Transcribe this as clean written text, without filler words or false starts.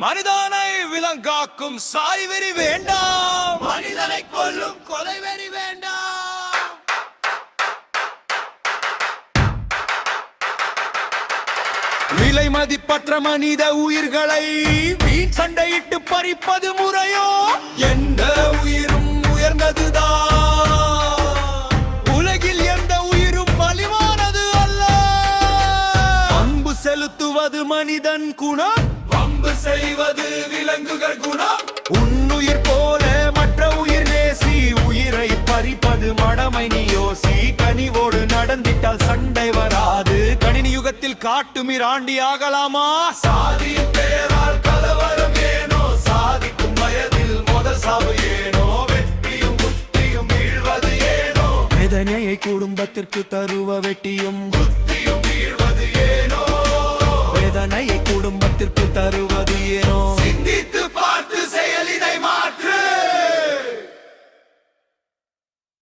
மனிதனை விலங்காக்கும் சாய்வெறி வேண்டாம், மனிதனை கொல்லும் கொலைவெறி வேண்டாம். விலை மதிப்பற்ற மனித உயிர்களை வீண் சண்டையிட்டு பறிப்பது முறையோ? எந்த உயிரும் உயர்ந்ததுதான், உலகில் எந்த உயிரும் மலிவானது அல்ல. அன்பு செலுத்துவது மனிதன் குணம், வம்பு செய்வது விலங்குகள் குணம். உன்னுயிர் போல மற்ற உயிர் நேசி, உயிரை பறிப்பது மடமை நீ யோசி. கனிவோடு நடந்திட்டால் சண்டை வராது, கணினி யுகத்தில் காட்டு மிராண்டி ஆகலாமா? சாதியின் பெயரால் கலவரம் ஏனோ, சாதிக்கும் வயதில் முதல் சாவு ஏனோ, வெற்றியும் புத்தியும் வீழ்வது ஏனோ. வேதனையை குடும்பத்திற்கு தருவ வெட்டியும் புத்தியும் வீழ்வது ஏனோ, வேதனையை குடும்பத்திற்கு தருவ